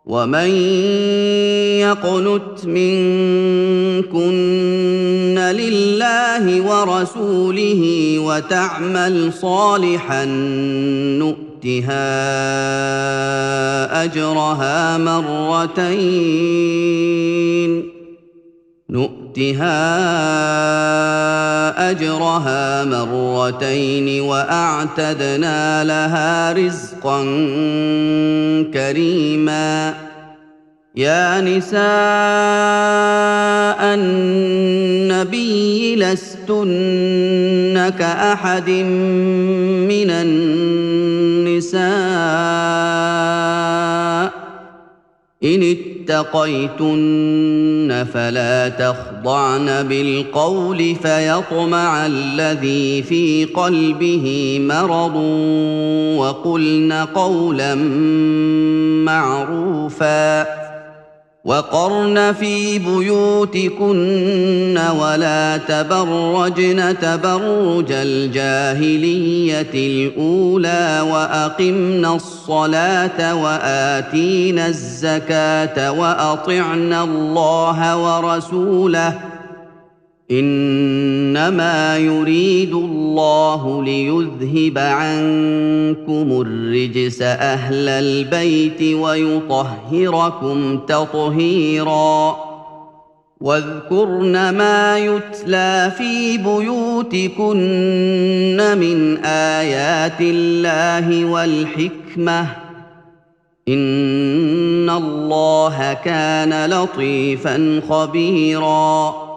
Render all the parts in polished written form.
ومن يقنت منكن لله ورسوله وتعمل صالحا نؤتها مرتين وأعتدنا لها رزقا كريما. يا نساء النبي لستن كأحد من النساء إن اتقيتن فلا تخضعن بالقول فيطمع الذي في قلبه مرض وقلن قولا معروفا وقرن في بيوتكن ولا تبرجن تبرج الجاهلية الأولى وأقمن الصلاة وآتينا الزكاة وأطعنا الله ورسوله إنما يريد الله ليذهب عنكم الرجس أهل البيت ويطهركم تطهيرا. واذكرن ما يتلى في بيوتكن من آيات الله والحكمة إن الله كان لطيفا خبيرا.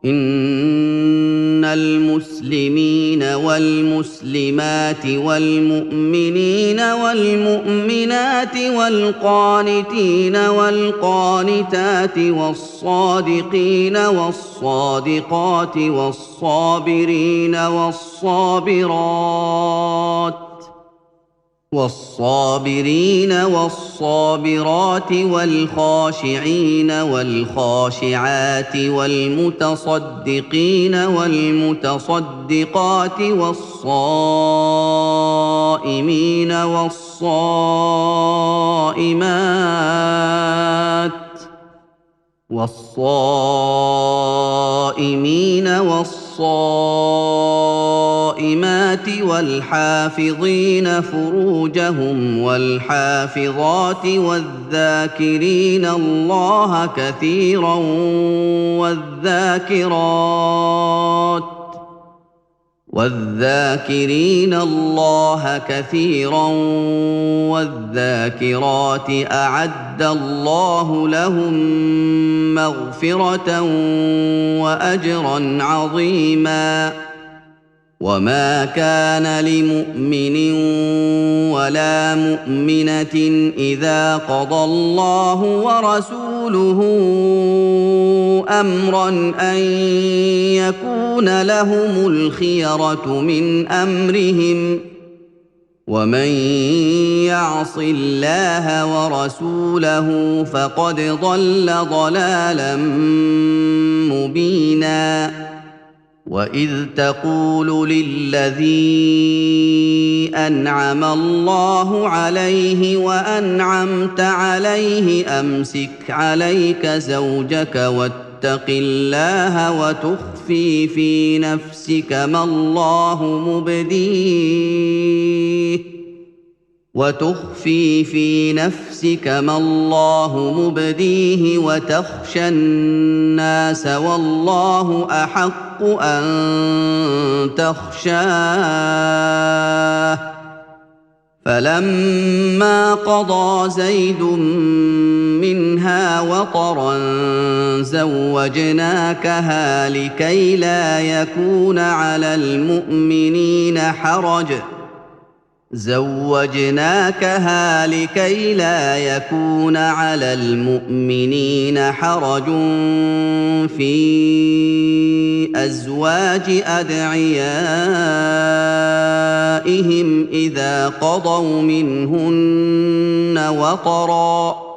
إن المسلمين والمسلمات والمؤمنين والمؤمنات والقانتين والقانتات والصادقين والصادقات والصابرين والصابرات والخاشعين والخاشعات والمتصدقين والمتصدقات والصائمين والصائمات والحافظين فروجهم والحافظات والذاكرين الله كثيرا والذاكرين الله كثيرا والذاكرات أعد الله لهم مغفرة وأجرا عظيما. وما كان لمؤمن ولا مؤمنة إذا قضى الله ورسوله أمرا أن يكون لهم الخيرة من أمرهم ومن يعص الله ورسوله فقد ضل ضلالا مبينا. وإذ تقول للذي أنعم الله عليه وأنعمت عليه أمسك عليك زوجك واتق الله وتخفي في نفسك ما الله مبديه وتخشى الناس والله أحق أن تخشاه. فلما قضى زيد منها وطرا زوجناكها لكي لا يكون على المؤمنين حرج في أزواج أدعيائهم إذا قضوا منهن وطرا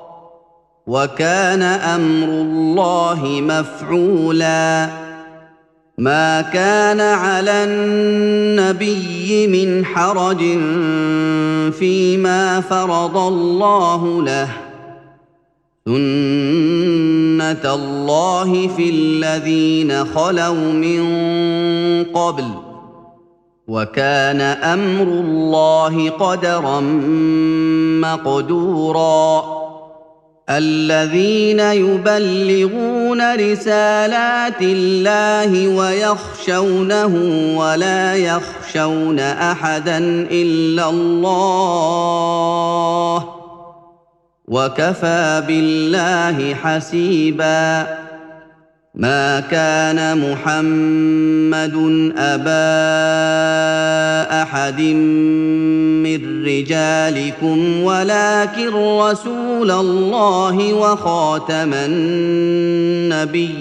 وكان أمر الله مفعولا. ما كان على النبي من حرج فيما فرض الله له سُنَّةَ اللَّهِ فِي الَّذِينَ خَلَوْا مِن قَبْلُ ۚ وَكَانَ أَمْرُ اللَّهِ قَدَرًا مَّقْدُورًا الَّذِينَ يُبَلِّغُونَ رِسَالَاتِ اللَّهِ وَيَخْشَوْنَهُ وَلَا يَخْشَوْنَ أَحَدًا إِلَّا اللَّهَ ۗ وَكَفَىٰ بِاللَّهِ حَسِيبًا مَا كَانَ مُحَمَّدٌ أَبَا أَحَدٍ مِّن رِّجَالِكُمْ وَلَٰكِن رَّسُولَ اللَّهِ وَخَاتَمَ النَّبِيِّينَ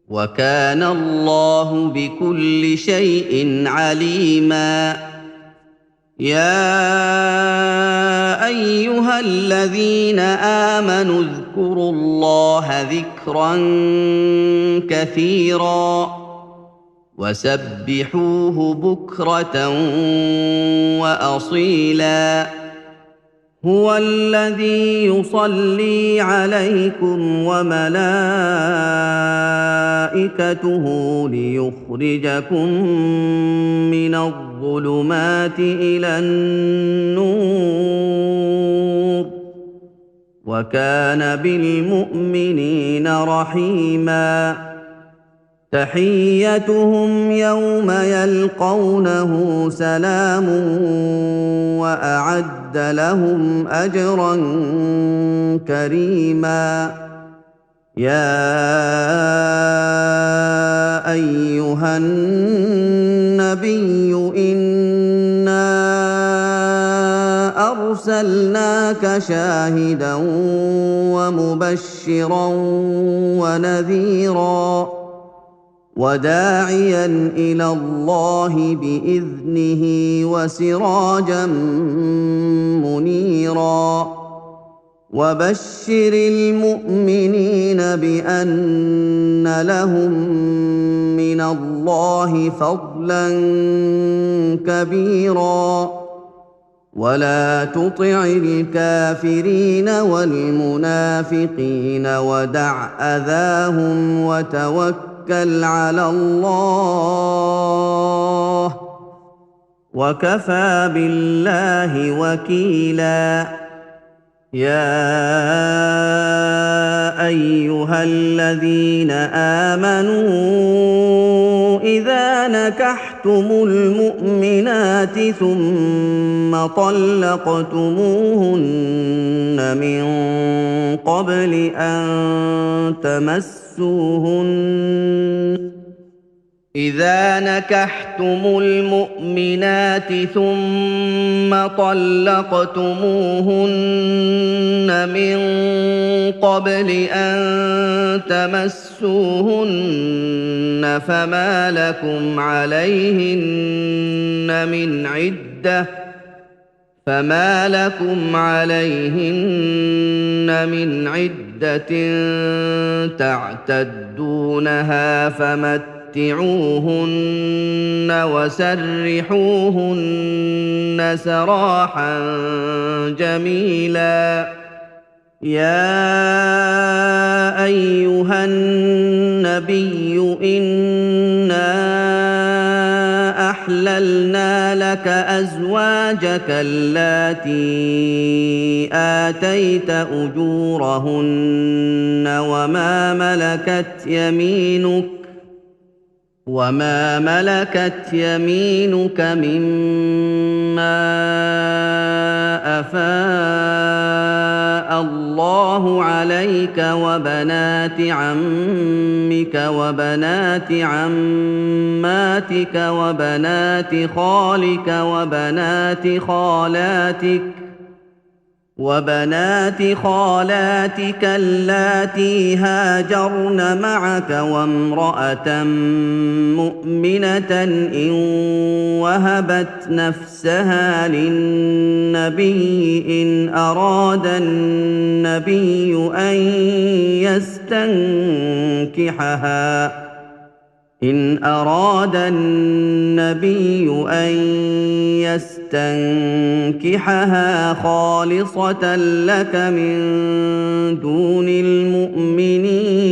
وَكَانَ اللَّهُ بِكُلِّ شَيْءٍ عَلِيمًا يَا أَيُّهَا الَّذِينَ آمَنُوا اذْكُرُوا اللَّهَ ذِكْرًا كَثِيرًا وَسَبِّحُوهُ بُكْرَةً وَأَصِيلًا هُوَ الَّذِي يُصَلِّي عَلَيْكُمْ وَمَلَائِكَتُهُ لِيُخْرِجَكُم مِّنَ الظُّلُمَاتِ إِلَى النُّورِ ۚ وَكَانَ بِالْمُؤْمِنِينَ رَحِيمًا تَحِيَّتُهُمْ يَوْمَ يَلْقَوْنَهُ سَلَامٌ وَأَعَدَّ لَهُمْ أَجْرًا كَرِيمًا يَا أَيُّهَا النَّبِيُّ إِنَّا أَرْسَلْنَاكَ شَاهِدًا وَمُبَشِّرًا وَنَذِيرًا وَدَاعِيًا إِلَى اللَّهِ بِإِذْنِهِ وَسِرَاجًا مُّنِيرًا وَبَشِّرِ الْمُؤْمِنِينَ بِأَنَّ لَهُم مِّنَ اللَّهِ فَضْلًا كَبِيرًا وَلَا تُطِعِ الْكَافِرِينَ وَالْمُنَافِقِينَ وَدَعْ أَذَاهُمْ وَتَوَكَّلْ عَلَى اللَّهِ ۚ وَكَفَىٰ بِاللَّهِ وَكِيلًا يَا أَيُّهَا الَّذِينَ آمَنُوا إِذَا نَكَحْتُمُ الْمُؤْمِنَاتِ ثُمَّ طَلَّقْتُمُوهُنَّ مِن قَبْلِ أَن تَمَسُّوهُنَّ إِذَا نَكَحْتُمُ الْمُؤْمِنَاتِ ثُمَّ طَلَّقْتُمُوهُنَّ مِن قَبْلِ أَن تَمَسُّوهُنَّ فَمَا لَكُمْ عَلَيْهِنَّ مِنْ عِدَّةٍ تَعْتَدُّونَهَا فَمَتِّعُوهُنَّ وَسَرِّحُوهُنَّ سَرَاحًا جَمِيلًا يَا أَيُّهَا النَّبِيُّ إِنَّا أَحْلَلْنَا لَكَ أَزْوَاجَكَ اللَّاتِي آتَيْتَ أُجُورَهُنَّ وَمَا مَلَكَتْ يَمِينُكَ مِمَّا أَفَاءَ اللَّهُ عَلَيْكَ وَبَنَاتِ عَمِّكَ وَبَنَاتِ عَمَّاتِكَ وَبَنَاتِ خَالِكَ وَبَنَاتِ خَالَاتِكَ اللَّاتِي هَاجَرْنَ مَعَكَ وَامْرَأَةً مُّؤْمِنَةً إِن وَهَبَتْ نَفْسَهَا لِلنَّبِيِّ إِنْ أَرَادَ النَّبِيُّ أَن يَسْتَنكِحَهَا إن أراد النبي أن يستنكحها خالصة لك من دون المؤمنين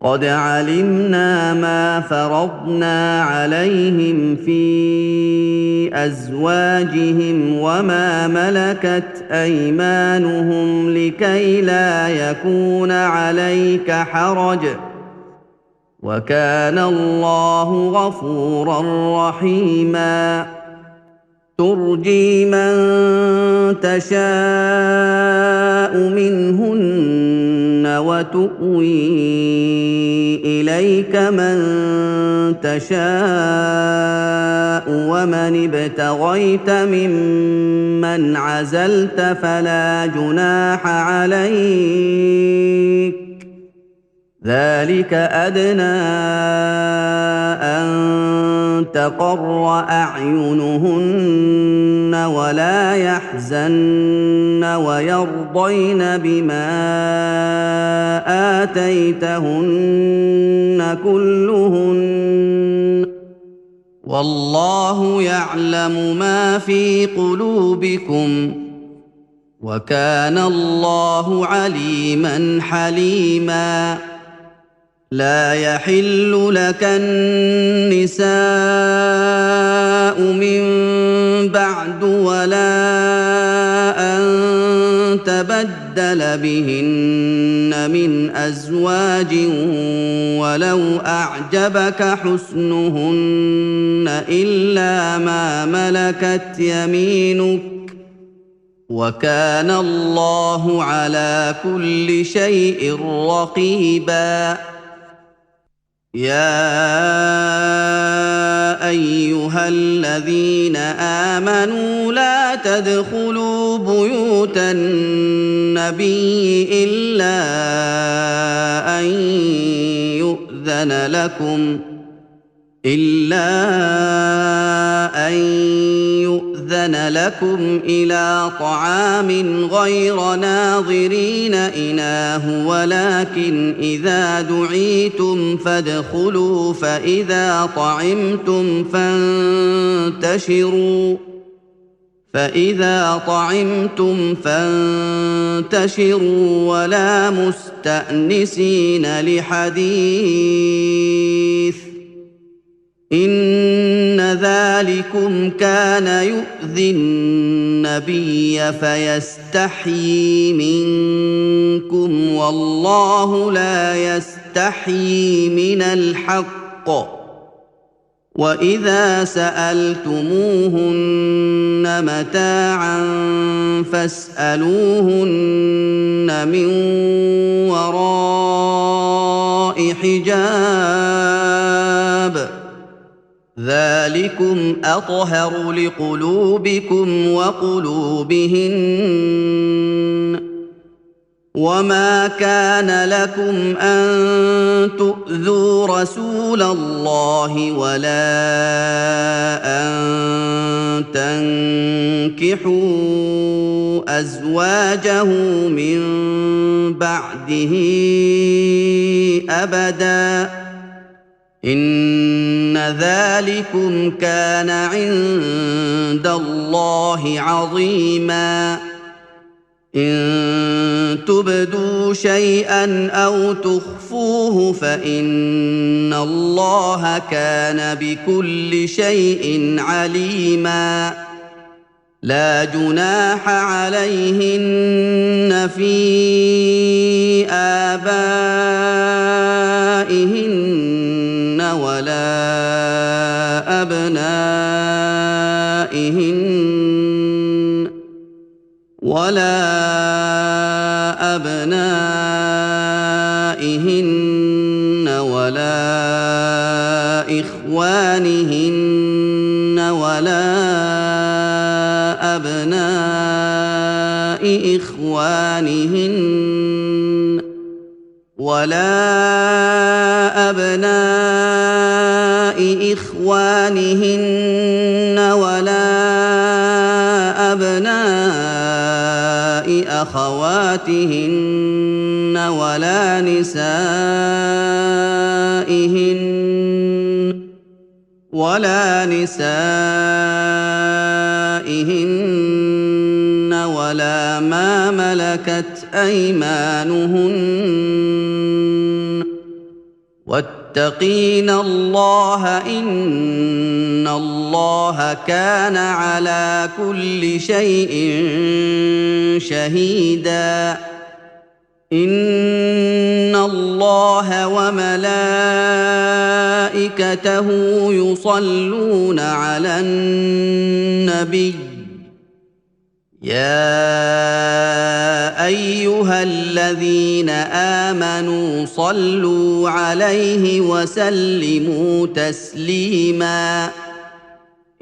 قد علمنا ما فرضنا عليهم في أزواجهم وما ملكت أيمانهم لكي لا يكون عليك حرج وكان الله غفورا رحيما ترجي من تشاء منهن وتؤوي إليك من تشاء ومن ابتغيت ممن عزلت فلا جناح عليك ذلك أدنى أن تقر أعينهن ولا يحزن ويرضين بما آتيتهن كلهن والله يعلم ما في قلوبكم وكان الله عليما حليما لا يحل لك النساء من بعد ولا أن تبدل بهن من أزواج ولو أعجبك حسنهن إلا ما ملكت يمينك وكان الله على كل شيء رقيبا يا أيها الذين آمنوا لا تدخلوا بيوت النبي إلا أن يؤذن لكم إلى طعام غير ناظرين إناه ولكن إذا دعيتم فادخلوا فإذا طعمتم فانتشروا ولا مستأنسين لحديث إن ذلكم كان يؤذي النبي فيستحيي منكم والله لا يستحيي من الحق وإذا سألتموهن متاعا فاسألوهن من وراء حجاب ذلكم أطهر لقلوبكم وقلوبهن وما كان لكم أن تؤذوا رسول الله ولا أن تنكحوا أزواجه من بعده أبدا إن ذلكم كان عند الله عظيما إن تبدوا شيئا أو تخفوه فإن الله كان بكل شيء عليما لا جناح عليهن في آبائهن ولا أبنائهن ولا إخوانهن ولا أبناء إخوانهن ولا أبناء إخوانهن ولا أبناء أخواتهن ولا نسائهن ولا ما ملكت أيمانهن واتقين الله إن الله كان على كل شيء شهيدا إن الله وملائكته يصلون على النبي يا أيها الذين آمنوا صلوا عليه وسلموا تسليما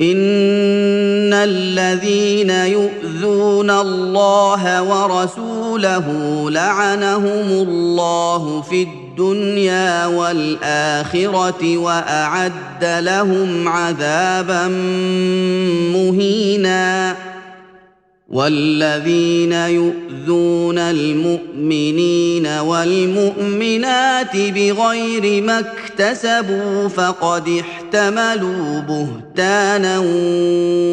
إن الذين يؤذون الله ورسوله لعنهم الله في الدنيا والآخرة وأعد لهم عذابا مهينا والذين يؤذون المؤمنين والمؤمنات بغير ما اكتسبوا فقد احتملوا بهتانا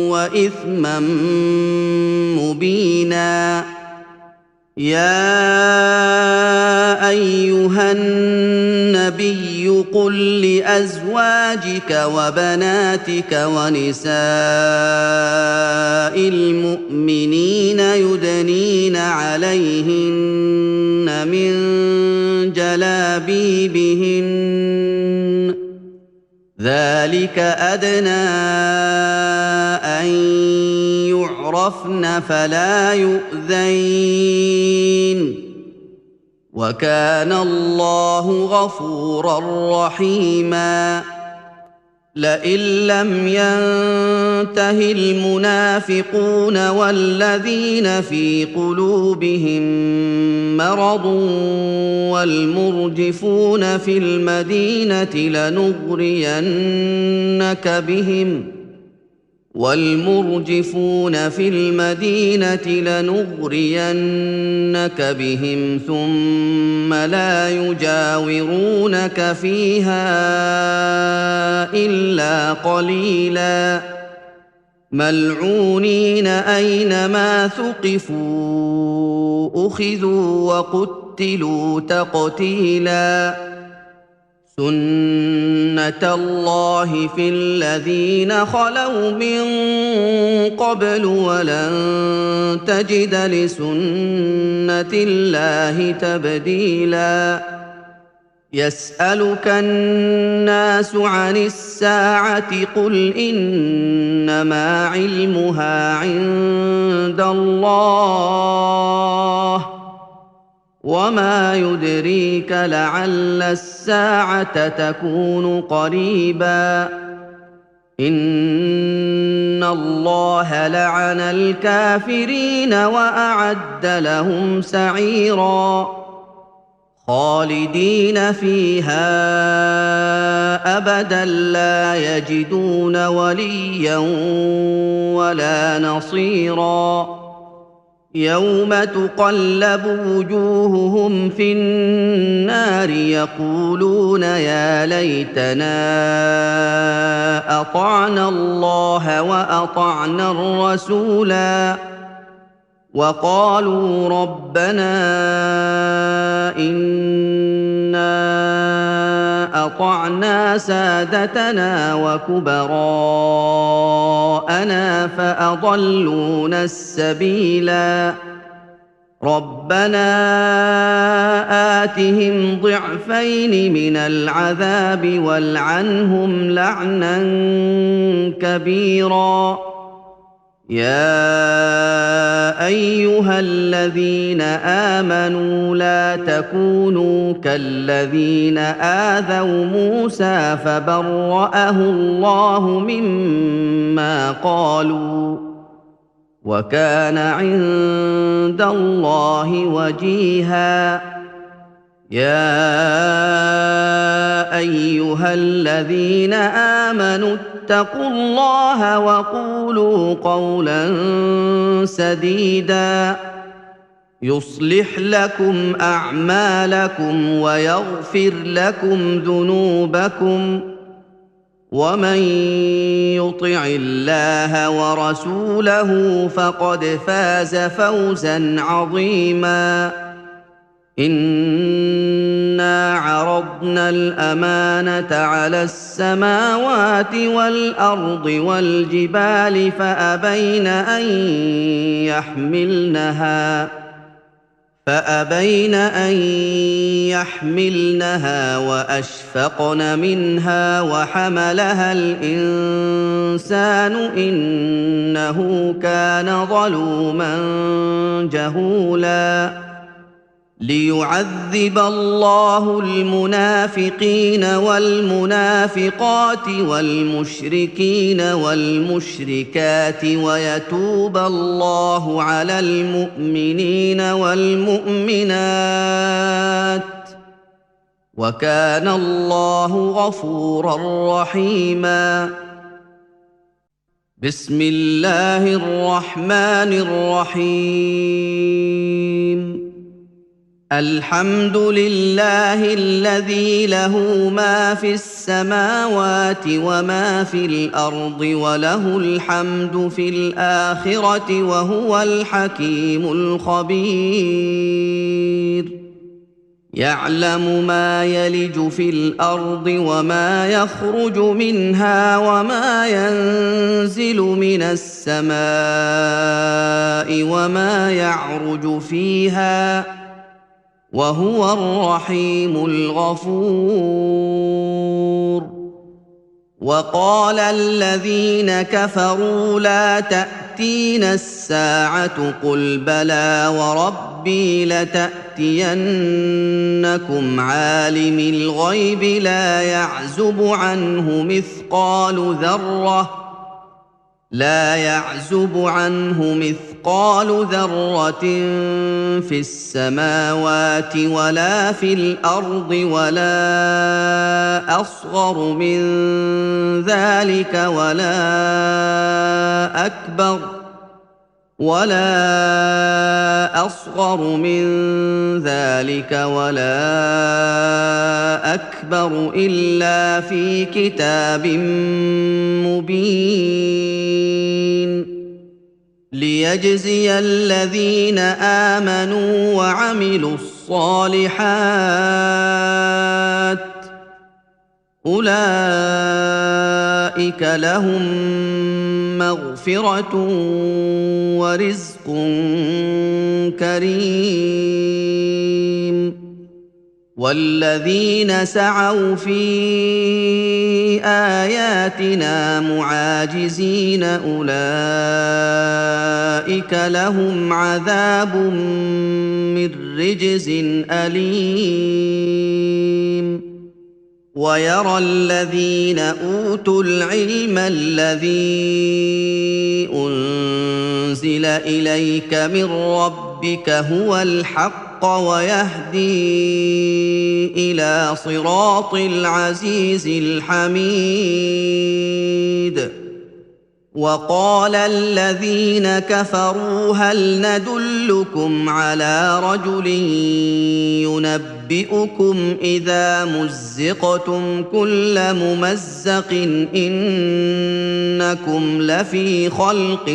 وإثما مبينا يا أيها النبي قل لأزواجك وبناتك ونساء المؤمنين يدنين عليهن من جلابيبهن ذلك أدنى أن يعرفن فلا يؤذين وكان الله غفورا رحيما لئن لم ينته المنافقون والذين في قلوبهم مرض والمرجفون في المدينة لنغرينك بهم ثم لا يجاورونك فيها إلا قليلا ملعونين أينما ثقفوا أخذوا وقتلوا تقتيلا سنة الله في الذين خلوا من قبل ولن تجد لسنة الله تبديلا يسألك الناس عن الساعة قل إنما علمها عند الله وما يدريك لعل الساعة تكون قريبا إن الله لعن الكافرين وأعد لهم سعيرا خالدين فيها أبدا لا يجدون وليا ولا نصيرا يوم تقلب وجوههم في النار يقولون يا ليتنا أطعنا الله وأطعنا الرسولا وقالوا ربنا إنا أطعنا سادتنا وكبراءنا فأضلونا السبيلا ربنا آتهم ضعفين من العذاب والعنهم لعنا كبيرا يا أيها الذين آمنوا لا تكونوا كالذين آذوا موسى فبرأه الله مما قالوا وكان عند الله وجيها يا أيها الذين آمنوا اتقوا الله وقولوا قولا سديدا يصلح لكم أعمالكم ويغفر لكم ذنوبكم ومن يطع الله ورسوله فقد فاز فوزا عظيما إنا عرضنا الأمانة على السماوات والأرض والجبال فأبين أن يحملنها وأشفقن منها وحملها الإنسان إنه كان ظلوما جهولا ليعذب الله المنافقين والمنافقات والمشركين والمشركات ويتوب الله على المؤمنين والمؤمنات وكان الله غفورا رحيما بسم الله الرحمن الرحيم الحمد لله الذي له ما في السماوات وما في الأرض وله الحمد في الآخرة وهو الحكيم الخبير يعلم ما يلج في الأرض وما يخرج منها وما ينزل من السماء وما يعرج فيها وهو الرحيم الغفور وقال الذين كفروا لا تأتينا الساعة قل بلى وربي لتأتينكم عالم الغيب لا يعزب عنه مثقال ذرة في السماوات ولا في الأرض ولا أصغر من ذلك ولا أكبر إلا في كتاب مبين ليجزي الذين آمنوا وعملوا الصالحات أولئك لهم مغفرة ورزق كريم والذين سعوا في آياتنا معاجزين أولئك لهم عذاب من رجز أليم ويرى الذين أوتوا العلم الذي أنزل إليك من ربك هو الحق ويهدي إلى صراط العزيز الحميد وقال الذين كفروا هل ندلكم على رجل ينبئكم إذا مزقتم كل ممزق إنكم لفي خلق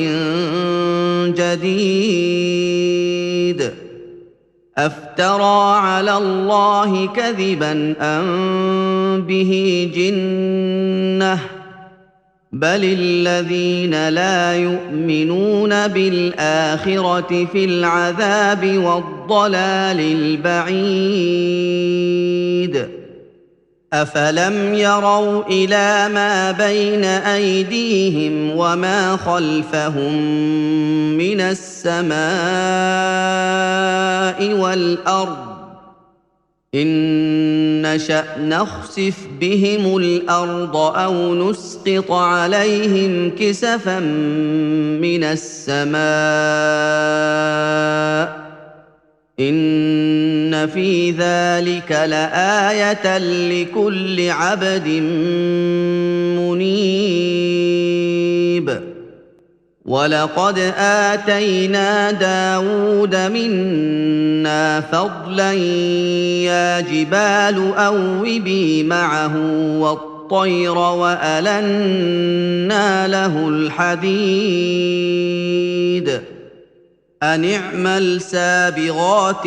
جديد أفترى على الله كذبا أم به جنة بل الذين لا يؤمنون بالآخرة في العذاب والضلال البعيد أفلم يروا إلى ما بين أيديهم وما خلفهم من السماء والأرض إن نشأ نخسف بهم الأرض أو نسقط عليهم كسفا من السماء إن في ذلك لآية لكل عبد منيب وَلَقَدْ آتَيْنَا دَاوُودَ مِنَّا فَضْلًا يَا جِبَالُ أَوِّبِي مَعَهُ وَالطَّيْرَ وَأَلَنَّا لَهُ الْحَدِيدَ أَنِ اعْمَلْ سَابِغَاتٍ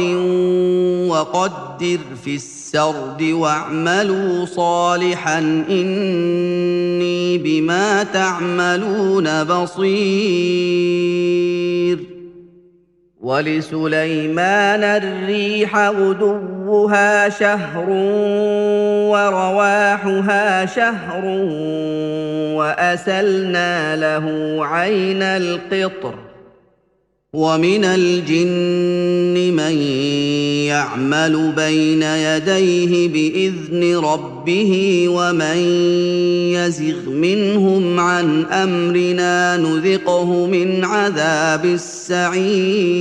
وَقَدِّرْ فِي السَّرْدِ وَاعْمَلُوا صَالِحًا إِنِّي بِمَا تَعْمَلُونَ بَصِيرٌ وَلِسُلَيْمَانَ الرِّيحَ غُدُوُّهَا شَهْرٌ وَرَوَاحُهَا شَهْرٌ وَأَسَلْنَا لَهُ عَيْنَ الْقِطْرِ وَمِنَ الْجِنِّ مَن يَعْمَلُ بَيْنَ يَدَيْهِ بِإِذْنِ رَبِّهِ وَمَن يَزِغْ مِنْهُمْ عَنْ أَمْرِنَا نُذِقْهُ مِنْ عَذَابِ السَّعِيرِ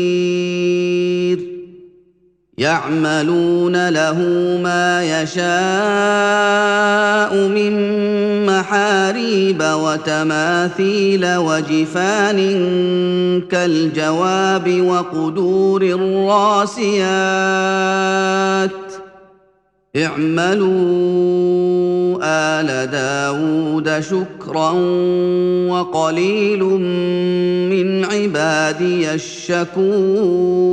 يَعْمَلُونَ لَهُ مَا يَشَاءُ مِن مَّحَارِيبَ وَتَمَاثِيلَ وَجِفَانٍ كَالْجَوَابِ وَقُدُورٍ رَّاسِيَاتٍ ۚ اعْمَلُوا آلَ دَاوُودَ شُكْرًا وَقَلِيلٌ مِّنْ عِبَادِيَ الشَّكُورُ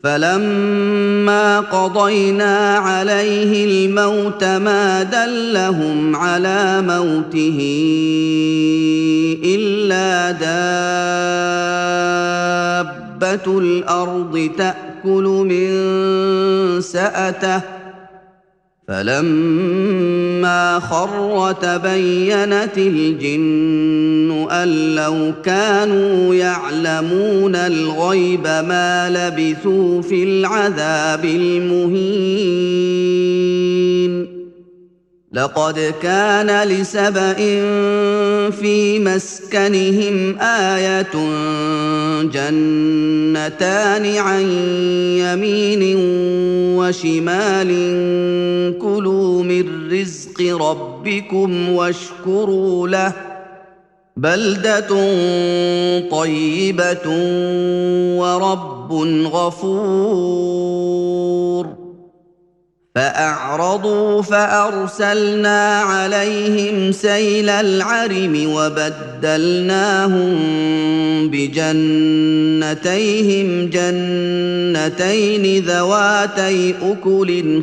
فَلَمَّا قَضَيْنَا عَلَيْهِ الْمَوْتَ مَا دَلَّهُمْ عَلَىٰ مَوْتِهِ إِلَّا دَابَّةُ الْأَرْضِ تَأْكُلُ مِن سَأَتَهُ ۖ فَلَمَّا خَرَّ تَبَيَّنَتِ الْجِنُّ أَن لَّوْ كَانُوا يَعْلَمُونَ الْغَيْبَ مَا لَبِثُوا فِي الْعَذَابِ الْمُهِينِ لَقَدْ كَانَ لِسَبَإٍ فِي مَسْكَنِهِمْ آيَةٌ جَنَّتَانِ عَن يَمِينٍ وَشِمَالٍ كُلُوا مِن رِّزْقِ رَبِّكُمْ وَاشْكُرُوا لَهُ ۚ بَلْدَةٌ طَيِّبَةٌ وَرَبٌّ غَفُورٌ فَأَعْرَضُوا فَأَرْسَلْنَا عَلَيْهِمْ سَيْلَ الْعَرِمِ وَبَدَّلْنَاهُم بِجَنَّتَيْهِمْ جَنَّتَيْنِ ذَوَاتَيْ أُكُلٍ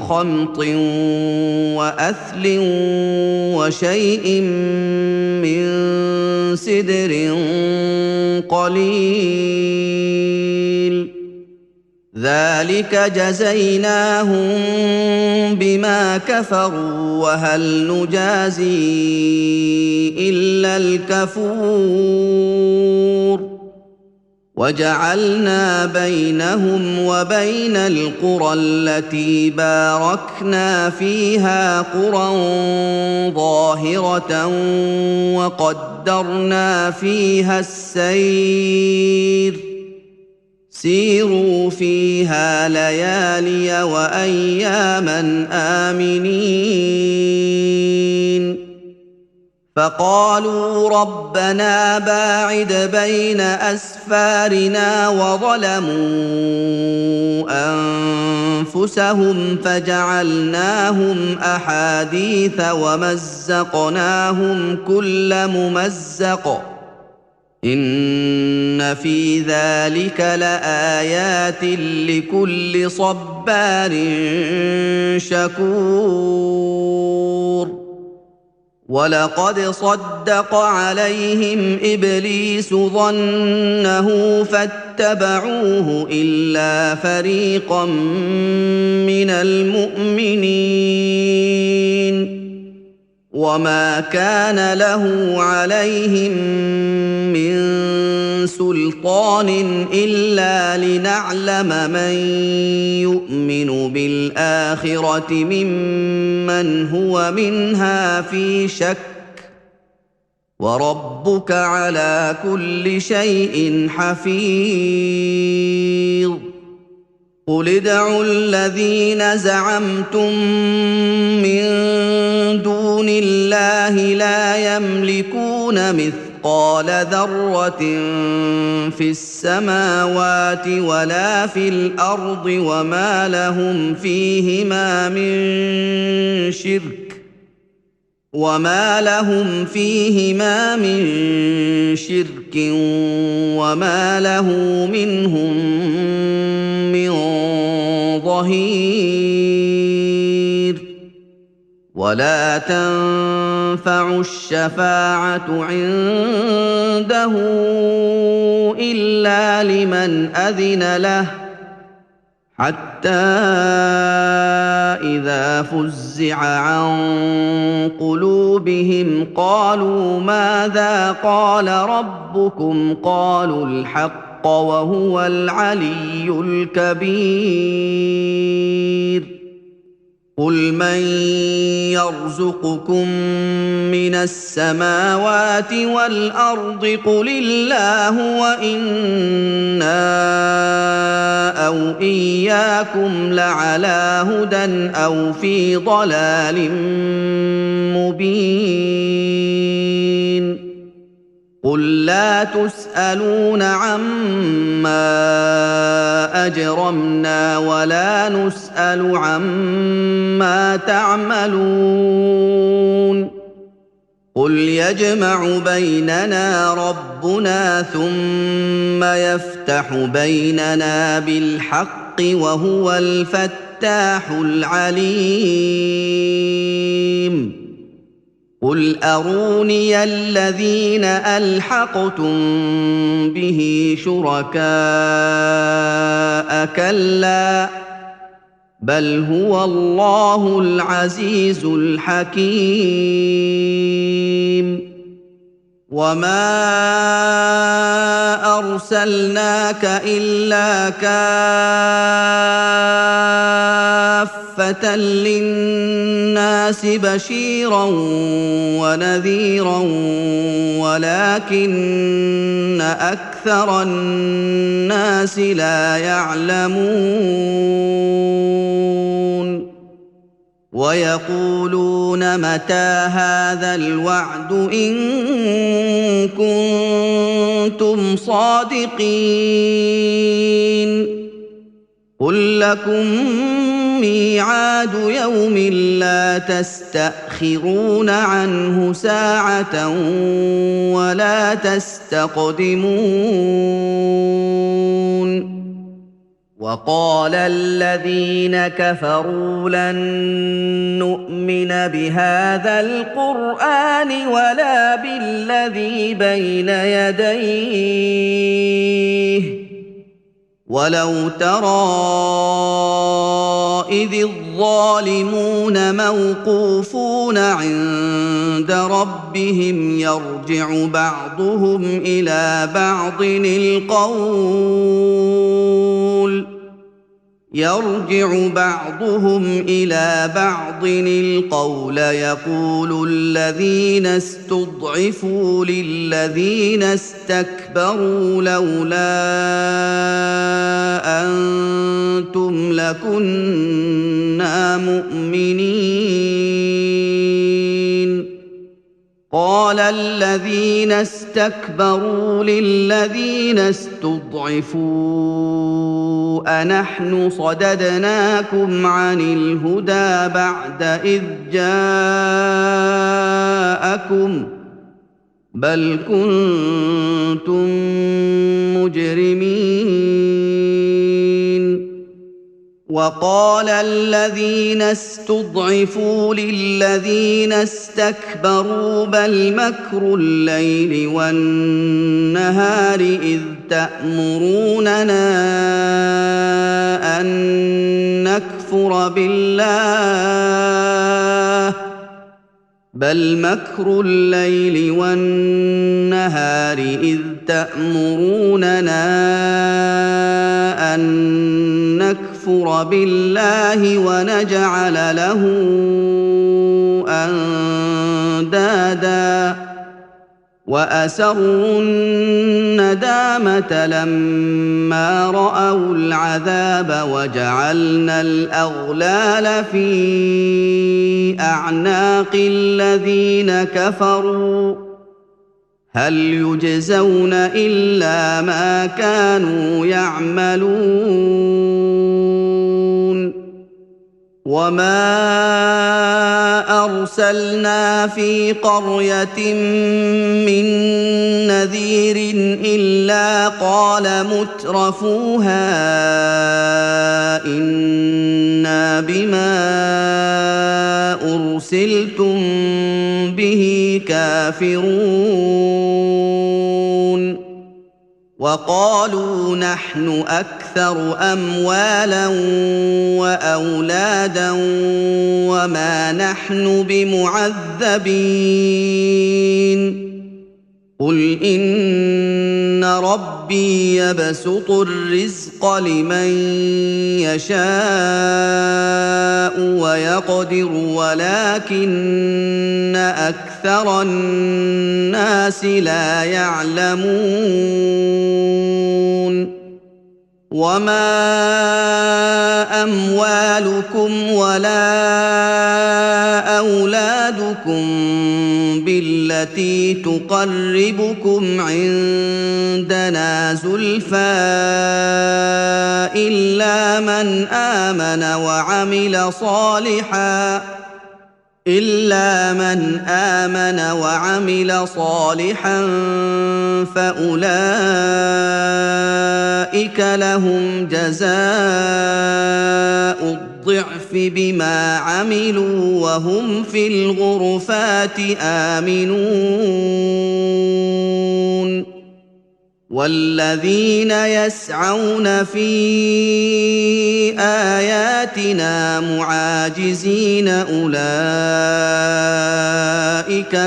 خَمْطٍ وَأَثْلٍ وَشَيْءٍ مِّن سِدْرٍ قَلِيلٍ ذَٰلِكَ جَزَيْنَاهُم بِمَا كَفَرُوا ۖ وَهَلْ نُجَازِي إِلَّا الْكَفُورَ وَجَعَلْنَا بَيْنَهُمْ وَبَيْنَ الْقُرَى الَّتِي بَارَكْنَا فِيهَا قُرًى ظَاهِرَةً وَقَدَّرْنَا فِيهَا السَّيْرَ سِيرُوا فِيهَا لَيَالِيَ وَأَيَّامًا آمِنِينَ فَقَالُوا رَبَّنَا بَاعِدْ بَيْنَ أَسْفَارِنَا وَظَلَمُوا أَنفُسَهُمْ فَجَعَلْنَاهُمْ أَحَادِيثَ وَمَزَّقْنَاهُمْ كُلَّ مُمَزَّقٍ ۚ إِنَّ فِي ذَٰلِكَ لَآيَاتٍ لِّكُلِّ صَبَّارٍ شَكُورٍ وَلَقَدْ صَدَّقَ عَلَيْهِمْ إِبْلِيسُ ظَنَّهُ فَاتَّبَعُوهُ إِلَّا فَرِيقًا مِّنَ الْمُؤْمِنِينَ وَمَا كَانَ لَهُ عَلَيْهِم مِّن سُلْطَانٍ إِلَّا لِنَعْلَمَ مَن يُؤْمِنُ بِالْآخِرَةِ مِمَّنْ هُوَ مِنْهَا فِي شَكٍّ وربك على كل شيء حفيظ قل ادعوا الذين زعمتم من دون الله لا يملكون مثقال ذرة في السماوات ولا في الأرض وما لهم فيهما من شرك وما له منهم من ظهير ولا تنفع الشفاعة عنده إلا لمن أذن له حتى إذا فزع عن قلوبهم قالوا ماذا قال ربكم قالوا الحق وهو العلي الكبير قل من يرزقكم من السماوات والأرض قل الله وإنا أو إياكم لعلى هدى أو في ضلال مبين قل لا تسألون عما أجرمنا ولا نسأل عما تعملون قل يجمع بيننا ربنا ثم يفتح بيننا بالحق وهو الفتاح العليم قل أروني الذين ألحقتم به شركاء كلا بل هو الله العزيز الحكيم وما أرسلناك إلا كافة للناس بشيرا ونذيرا ولكن أكثر الناس لا يعلمون ويقولون متى هذا الوعد إن كنتم صادقين قل لكم ميعاد يوم لا تستأخرون عنه ساعة ولا تستقدمون وقال الذين كفروا لن نؤمن بهذا القرآن ولا بالذي بين يديه ولو ترى إذ الظالمون موقوفون عند ربهم يرجع بعضهم إلى بعض القول يقول الذين استضعفوا للذين استكبروا لولا أنتم لكنا مؤمنين قال الذين استكبروا للذين استضعفوا أنحن صددناكم عن الهدى بعد إذ جاءكم بل كنتم مجرمين وقال الذين استضعفوا للذين استكبروا بل مكر الليل والنهار إذ تأمروننا أن نكفر بالله بل مكر الليل والنهار إذ تأمروننا أن نكفر بالله ونجعل له أندادا وأسروا الندامة لما رأوا العذاب وجعلنا الأغلال في أعناق الذين كفروا هل يجزون إلا ما كانوا يعملون وما أرسلنا في قرية من نذير إلا قال مترفوها إنا بما أرسلتم به كافرون وقالوا نحن أكثر أموالا وأولادا وما نحن بمعذبين قل إن ربي يبسط الرزق لمن يشاء ويقدر ولكن أكثر الناس لا يعلمون وما أموالكم ولا أولادكم بالتي تقربكم عندنا زلفى إلا من آمن وعمل صالحا فأولئك لهم جزاء الضعف بما عملوا وهم في الغرفات آمنون والذين يسعون في آياتنا معاجزين أولئك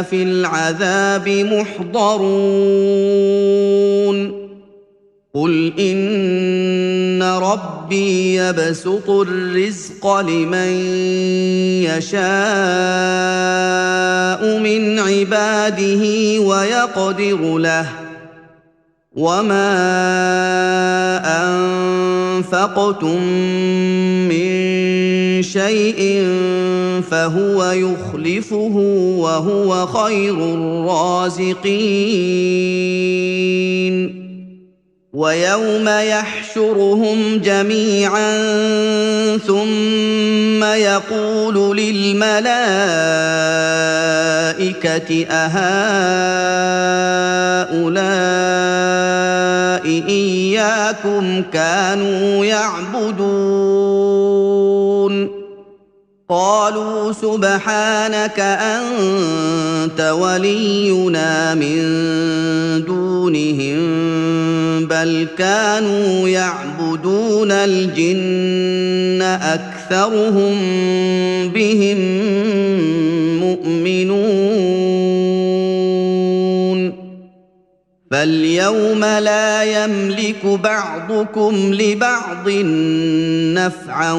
في العذاب محضرون قل إن ربي يبسط الرزق لمن يشاء من عباده ويقدر له وما أنفقتم من شيء فهو يخلفه وهو خير الرازقين ويوم يحشرهم جميعا ثم يقول للملائكة أهؤلاء إياكم كانوا يعبدون قالوا سبحانك أنت ولينا من دونهم بل كانوا يعبدون الجن أكثرهم بهم مؤمنون فاليوم لا يملك بعضكم لبعض نفعا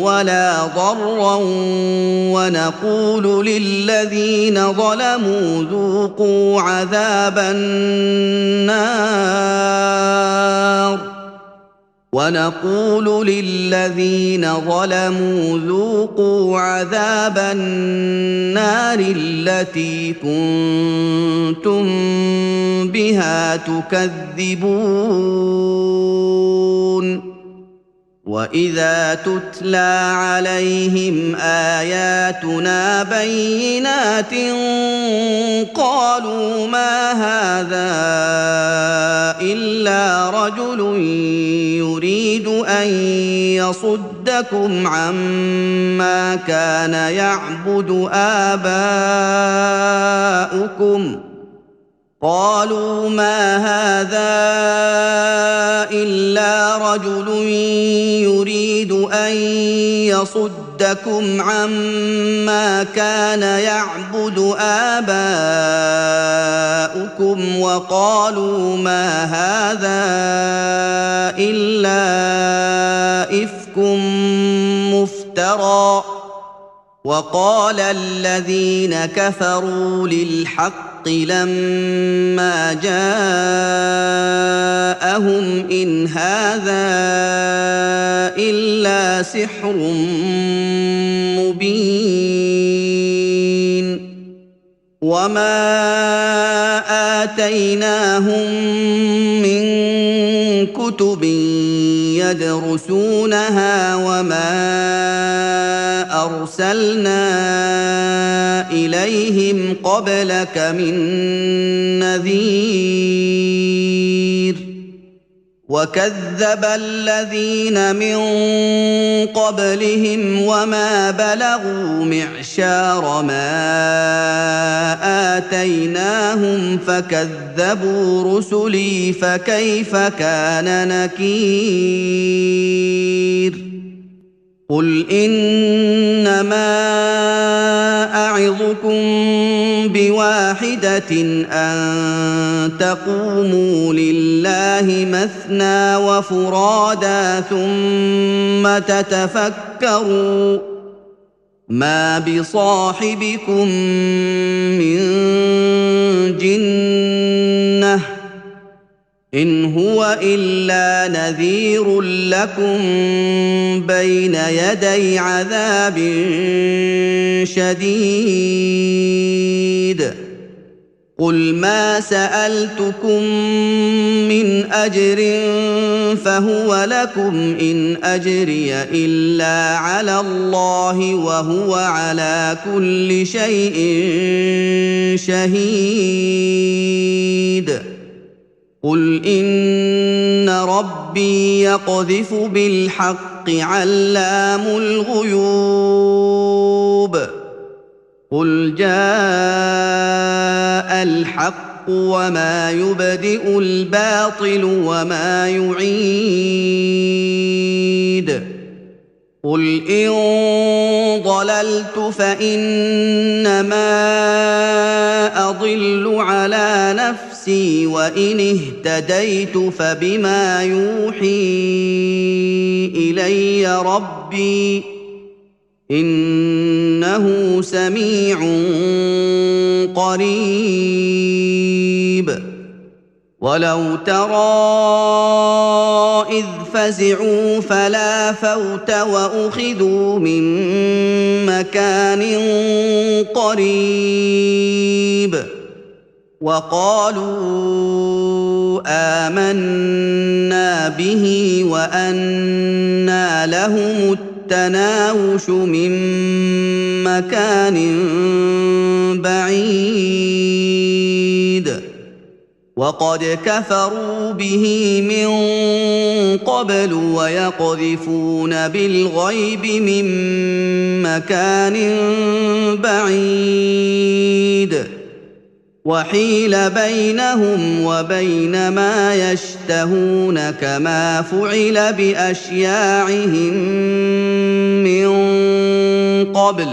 ولا ضرا ونقول للذين ذوقوا ظلموا ذوقوا عذاب النار التي كنتم بها تكذبون وإذا تتلى عليهم آياتنا بينات قالوا ما هذا إلا رجل يريد أن يصدكم عما كان يعبد آباؤكم قالوا ما هذا إلا رجل يريد أن يصدكم عما كان يعبد آباؤكم وقالوا ما هذا إلا إفك مفترى وقال الذين كفروا للحق لما جاءهم إن هذا إلا سحر مبين وما آتيناهم من كتب يدرسونها وما أرسلنا إليهم قبلك من نذير وكذب الذين من قبلهم وما بلغوا معشار ما آتيناهم فكذبوا رسلي فكيف كان نكير قل إنما أعظكم بواحدة أن تقوموا لله مثنى وفرادا ثم تتفكروا ما بصاحبكم من جنة إن هو إلا نذير لكم بين يدي عذاب شديد قل ما سألتكم من أجر فهو لكم إن أجري إلا على الله وهو على كل شيء شهيد قل إن ربي يقذف بالحق علام الغيوب قل جاء الحق وما يبدئ الباطل وما يعيد قل إن ضللت فإنما أضل على نفسي وإن اهتديت فبما يوحي إلي ربي إنه سميع قريب ولو ترى إذ فزعوا فلا فوت وأخذوا من مكان قريب وقالوا آمنا به وأنى لهم التناوش من مكان بعيد وقد كفروا به من قبل ويقذفون بالغيب من مكان بعيد وحيل بينهم وبين ما يشتهون كما فعل بأشياعهم من قبل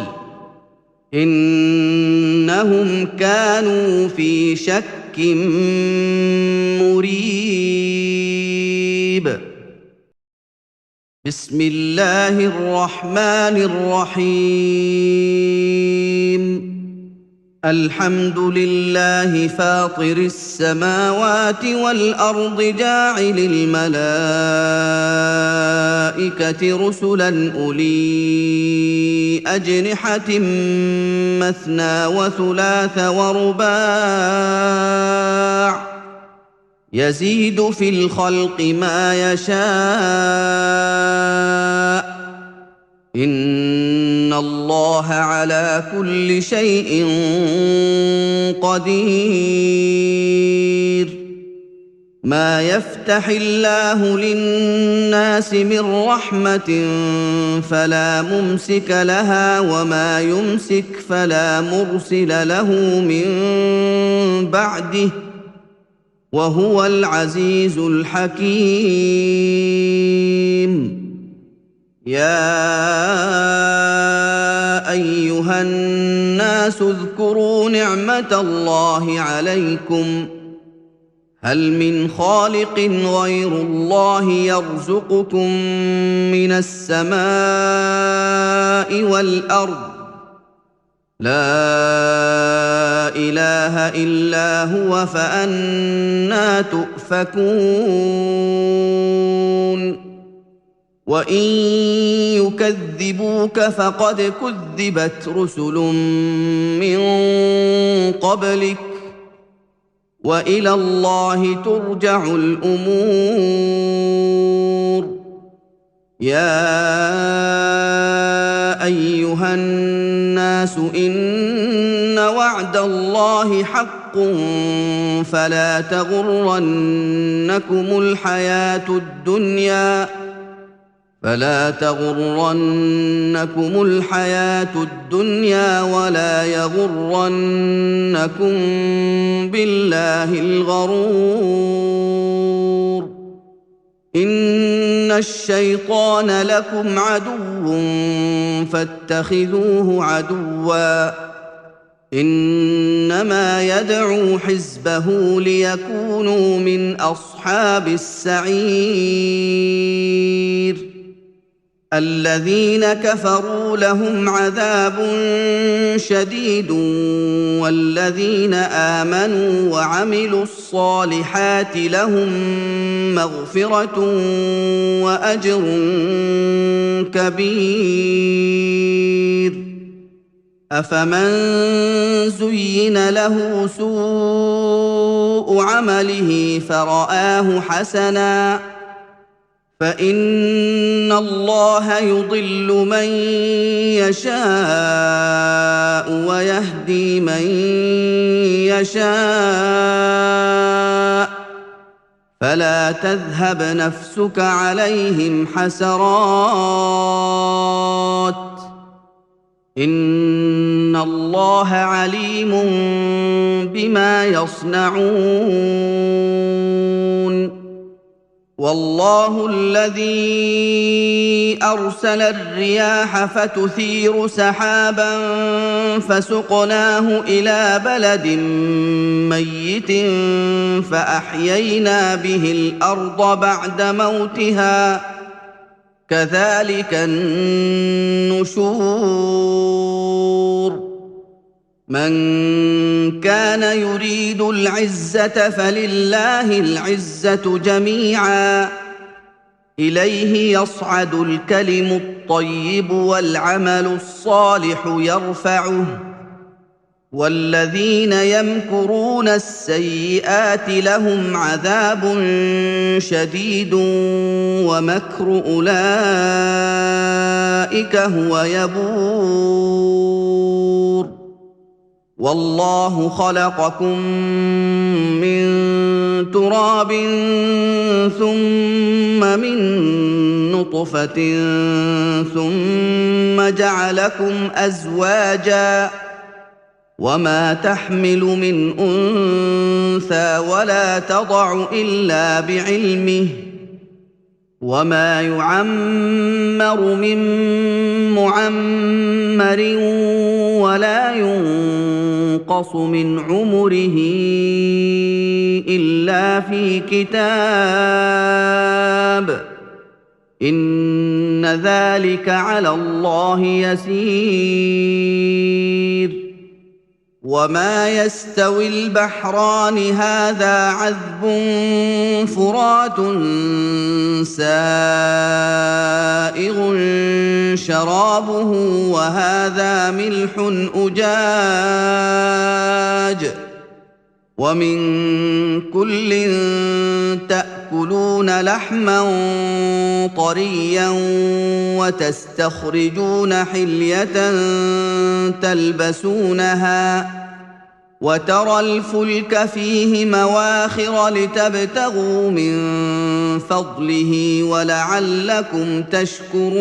إنهم كانوا في شك مريب بسم الله الرحمن الرحيم الحمد لله فاطر السماوات والأرض جاعل الملائكة رسلا أولي أجنحة مثنى وثلاث ورباع يزيد في الخلق ما يشاء إن الله على كل شيء قدير ما يفتح الله للناس من رحمة فلا ممسك لها وما يمسك فلا مرسل له من بعده وهو العزيز الحكيم يا أيها الناس اذكروا نعمة الله عليكم هل من خالق غير الله يرزقكم من السماء والأرض لا اله الا هو فأنى تؤفكون وان يكذبوك فقد كذبت رسل من قبلك والى الله ترجع الامور يا ايها الناس ان وعد الله حق فلا تغرنكم الحياة الدنيا ولا يغرنكم بالله الغرور إن الشيطان لكم عدو فاتخذوه عدوا إنما يدعو حزبه ليكونوا من أصحاب السعير الذين كفروا لهم عذاب شديد والذين آمنوا وعملوا الصالحات لهم مغفرة وأجر كبير أفمن زين له سوء عمله فرآه حسناً فإن الله يضل من يشاء ويهدي من يشاء فلا تذهب نفسك عليهم حسرات إن الله عليم بما يصنعون والله الذي أرسل الرياح فتثير سحابا فسقناه إلى بلد ميت فأحيينا به الأرض بعد موتها كذلك النشور من كان يريد العزة فلله العزة جميعا إليه يصعد الكلم الطيب والعمل الصالح يرفعه والذين يمكرون السيئات لهم عذاب شديد ومكر أولئك هو يبور والله خلقكم من تراب ثم من نطفة ثم جعلكم أزواجا وما تحمل من أنثى ولا تضع إلا بعلمه وما يعمر من معمر ولا ينقص من عمره إلا في كتاب إن ذلك على الله يسير وما يستوي البحران هذا عذب فرات سائغ شرابه وهذا ملح أجاج ومن كل تأكلون لحما طريا وتستخرجون حلية تلبسونها وترى الفلك فيه مواخر لتبتغوا من فضله ولعلكم تشكرون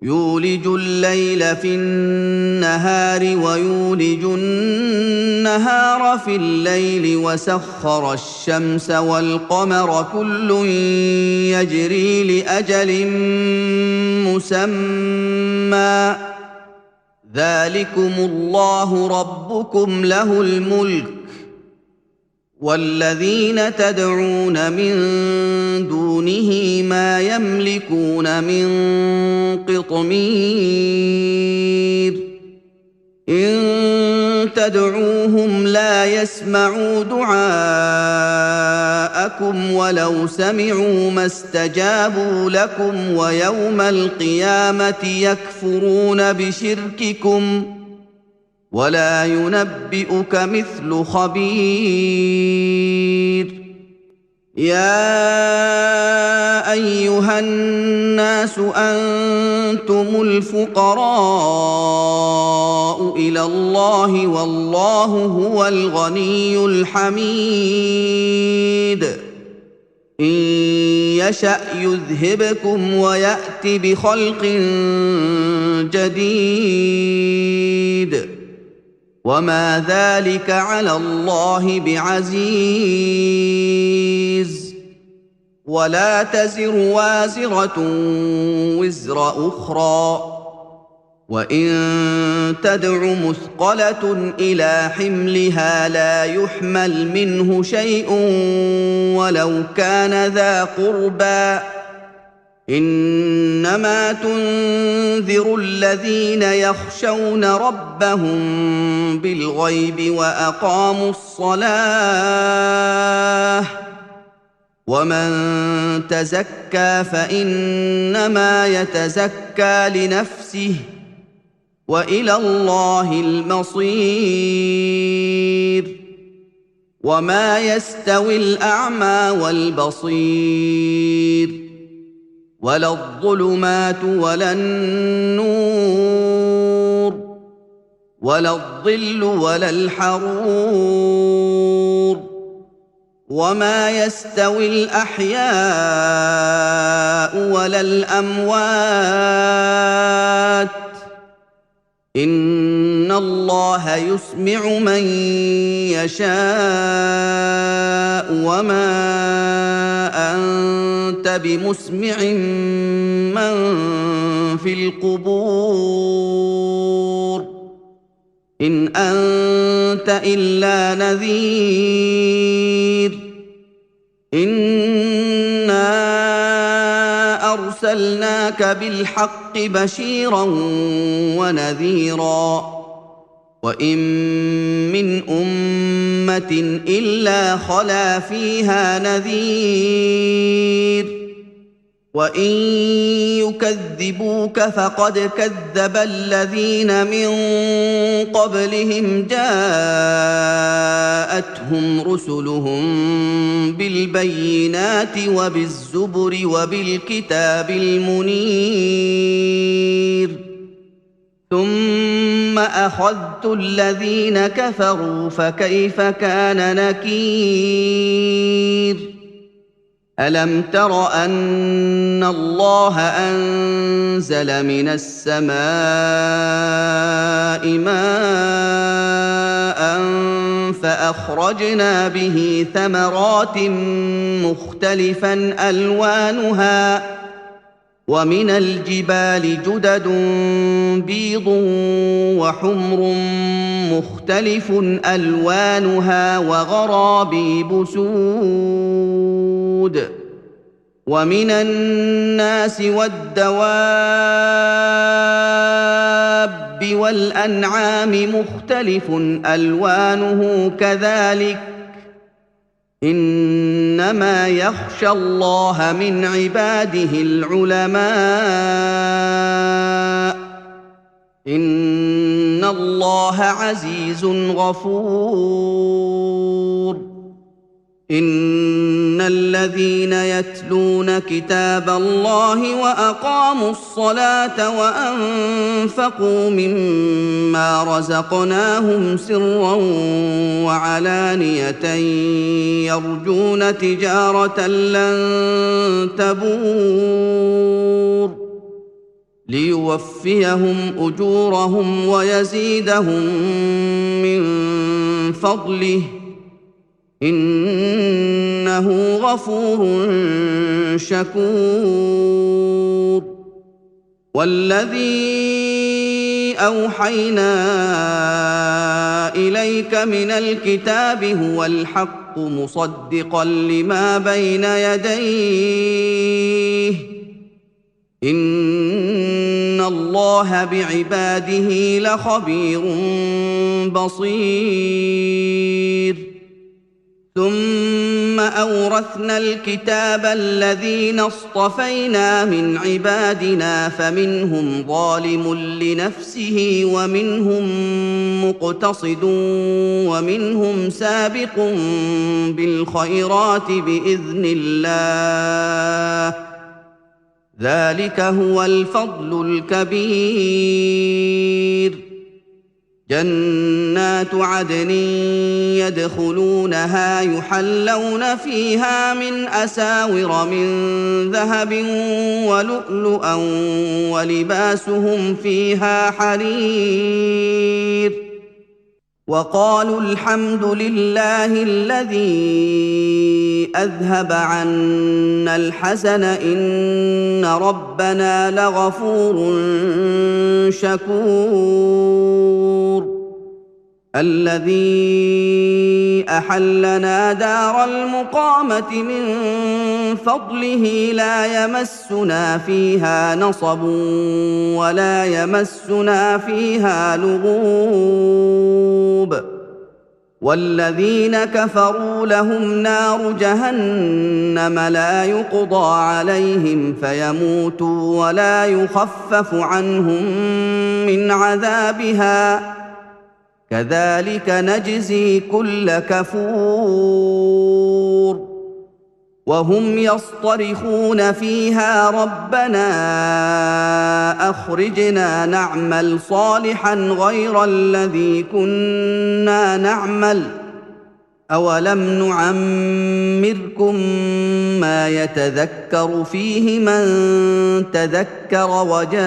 يولج الليل في النهار ويولج النهار في الليل وسخر الشمس والقمر كل يجري لأجل مسمى ذلكم الله ربكم له الملك والذين تدعون من دونه ما يملكون من قطمير إن تدعوهم لا يسمعوا دعاءكم ولو سمعوا ما استجابوا لكم ويوم القيامة يكفرون بشرككم ولا ينبئك مثل خبير يا أيها الناس أنتم الفقراء إلى الله والله هو الغني الحميد إن يشأ يذهبكم ويأت بخلق جديد وما ذلك على الله بعزيز ولا تزر وازرة وزر أخرى وإن تدع مثقلة إلى حملها لا يحمل منه شيء ولو كان ذا قربى إنما تنذر الذين يخشون ربهم بالغيب وأقاموا الصلاة ومن تزكى فإنما يتزكى لنفسه وإلى الله المصير وما يستوي الأعمى والبصير ولا الظلمات ولا النور ولا الظل ولا الحرور وما يستوي الأحياء ولا الأموات إن الله يسمع من يشاء وما أنت بمسمع من في القبور إن أنت إلا نذير إنا أرسلناك بالحق بشيرا ونذيرا وإن من أمة إلا خلا فيها نذير وإن يكذبوك فقد كذب الذين من قبلهم جاءتهم رسلهم بالبينات وبالزبر وبالكتاب المنير ثم أخذت الذين كفروا فكيف كان نكير ألم تر أن الله أنزل من السماء ماء فأخرجنا به ثمرات مختلفا ألوانها ومن الجبال جدد بيض وحمر مختلف ألوانها وغرابيب سود ومن الناس والدواب والأنعام مختلف ألوانه كذلك إنما يخشى الله من عباده العلماء إن الله عزيز غفور إن الذين يتلون كتاب الله وأقاموا الصلاة وأنفقوا مما رزقناهم سرا وعلانية يرجون تجارة لن تبور ليوفيهم أجورهم ويزيدهم من فضله إنه غفور شكور والذي أوحينا إليك من الكتاب هو الحق مصدقا لما بين يديه إن الله بعباده لخبير بصير ثم أورثنا الكتاب الذين اصطفينا من عبادنا فمنهم ظالم لنفسه ومنهم مقتصد ومنهم سابق بالخيرات بإذن الله ذلك هو الفضل الكبير جنات عدن يدخلونها يحلون فيها من أساور من ذهب ولؤلؤا ولباسهم فيها حرير وقالوا الحمد لله الذي أذهب عنا الحزن إن ربنا لغفور شكور الذي أحلنا دار المقامة من فضله لا يمسنا فيها نصب ولا يمسنا فيها لغوب والذين كفروا لهم نار جهنم لا يقضى عليهم فيموتوا ولا يخفف عنهم من عذابها كذلك نجزي كل كفور وهم يصطرخون فيها ربنا أخرجنا نعمل صالحا غير الذي كنا نعمل أولم نعمركم ما يتذكر فيه من تذكر وجاءكم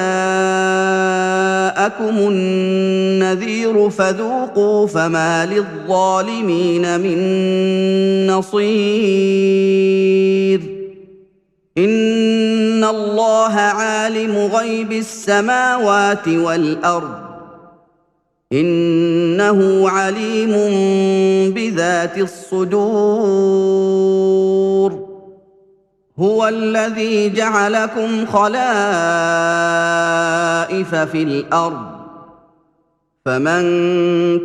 النذير فذوقوا فما للظالمين من نصير إن الله عالم غيب السماوات والأرض إنه عليم بذات الصدور هو الذي جعلكم خلائف في الأرض فمن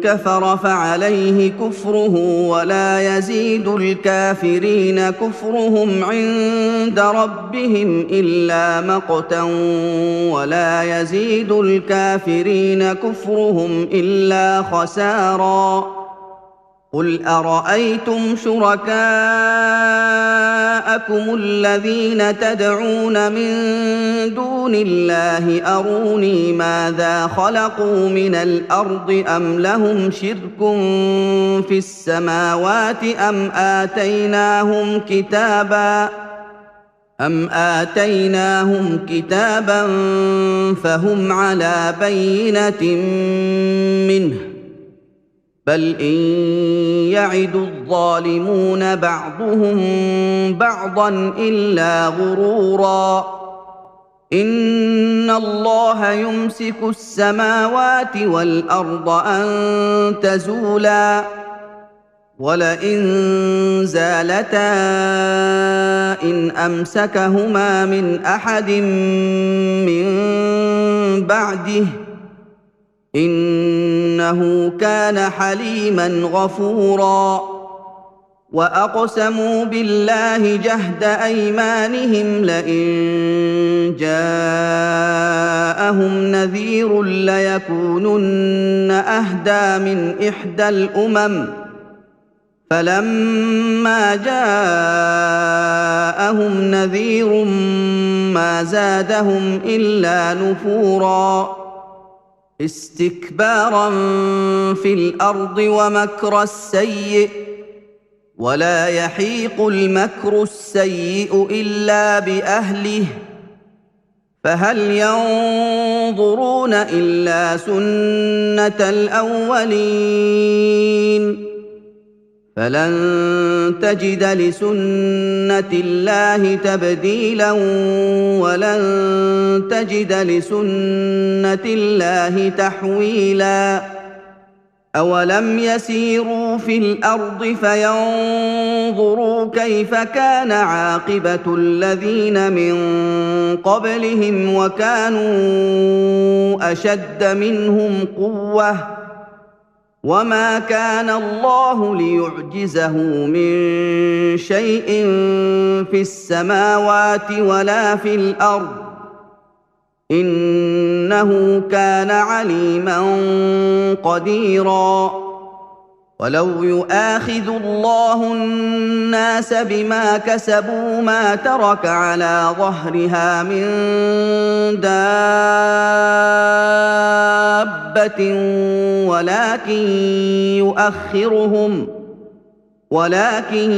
كفر فعليه كفره ولا يزيد الكافرين كفرهم عند ربهم إلا مقتا ولا يزيد الكافرين كفرهم إلا خسارا قل أرأيتم شركاءكم الذين تدعون من دون الله أروني ماذا خلقوا من الأرض أم لهم شرك في السماوات أم آتيناهم كتابا فهم على بينة منه بل إن يعد الظالمون بعضهم بعضا إلا غرورا إن الله يمسك السماوات والأرض أن تزولا ولئن زالتا إن أمسكهما من أحد من بعده إنه كان حليما غفورا وأقسموا بالله جهد أيمانهم لئن جاءهم نذير ليكونن أهدى من إحدى الأمم فلما جاءهم نذير ما زادهم إلا نفورا استكبارا في الأرض ومكر السيئ ولا يحيق المكر السيئ إلا بأهله فهل ينظرون إلا سنة الأولين فلن تجد لسنه الله تبديلا ولن تجد لسنه الله تحويلا اولم يسيروا في الارض فينظروا كيف كان عاقبه الذين من قبلهم وكانوا اشد منهم قوه وما كان الله ليعجزه من شيء في السماوات ولا في الارض انه كان عليما قديرا ولو يؤاخذ الله الناس بما كسبوا ما ترك على ظهرها من دابة ولكن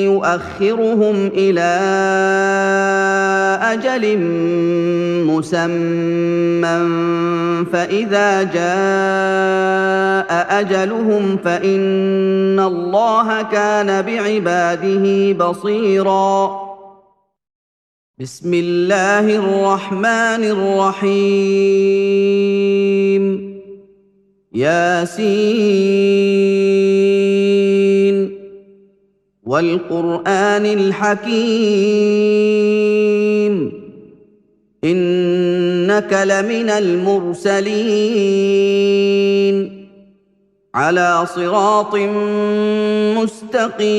يؤخرهم إلى أجل مسمى فإذا جاء أجلهم فإن الله كان بعباده بصيرا. بسم الله الرحمن الرحيم. ياسين والقرآن الحكيم إنك لمن المرسلين على صراط مستقيم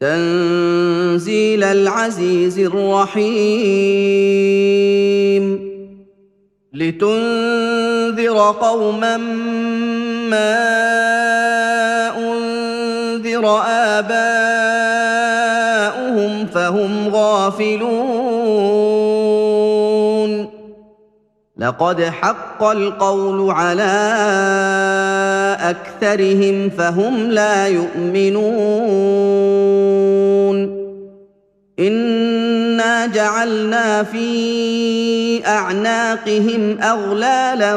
تنزيل العزيز الرحيم لتنذر قوما ما أنذر آباؤهم فهم غافلون لقد حق القول على أكثرهم فهم لا يؤمنون إنا جعلنا في أعناقهم أغلالا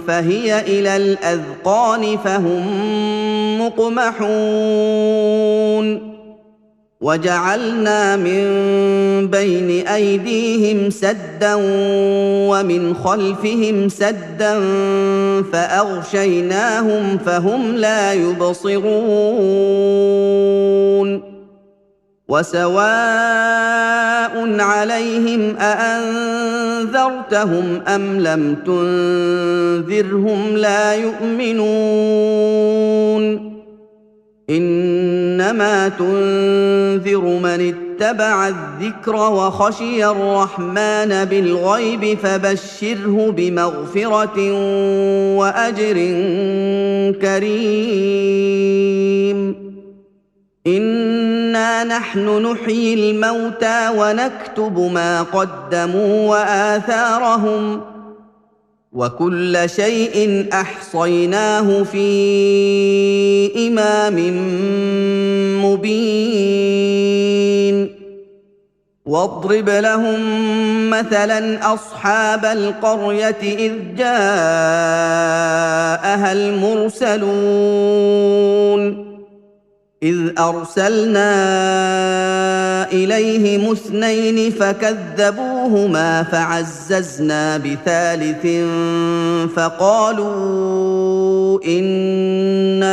فهي إلى الأذقان فهم مقمحون وجعلنا من بين أيديهم سدا ومن خلفهم سدا فأغشيناهم فهم لا يبصرون وسواء عليهم أأنذرتهم أم لم تنذرهم لا يؤمنون إنما تنذر من اتبع الذكر وخشي الرحمن بالغيب فبشره بمغفرة وأجر كريم إنا نحن نحيي الموتى ونكتب ما قدموا وآثارهم وكل شيء أحصيناه في إمام مبين واضرب لهم مثلا أصحاب القرية إذ جاءها المرسلون إذ أرسلنا إليهم اثنين فكذبوهما فعززنا بثالث فقالوا إنا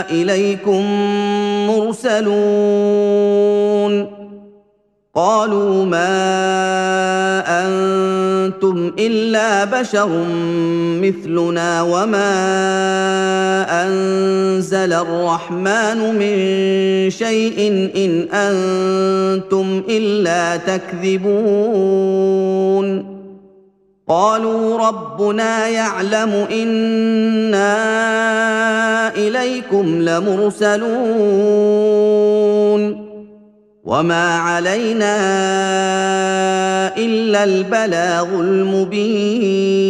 إليكم مرسلون قالوا ما أنتم إلا بشر مثلنا وما أنزل الرحمن من شيء إن أنتم إلا تكذبون قالوا ربنا يعلم إنا إليكم لمرسلون وما علينا إلا البلاغ المبين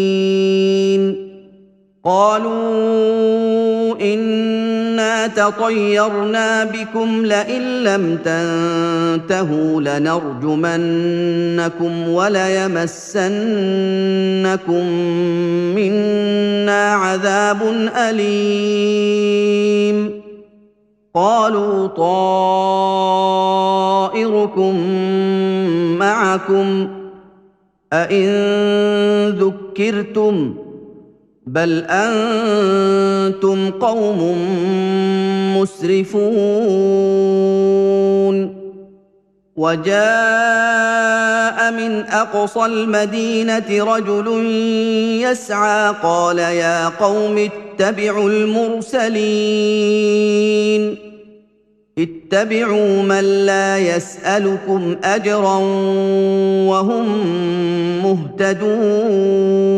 قالوا إنا انا تطيرنا بكم لئن لم تنتهوا لنرجمنكم وليمسنكم منا عذاب اليم قالوا طائركم معكم أئن ذكرتم بل أنتم قوم مسرفون وجاء من أقصى المدينة رجل يسعى قال يا قوم اتبعوا المرسلين اتبعوا من لا يسألكم أجرا وهم مهتدون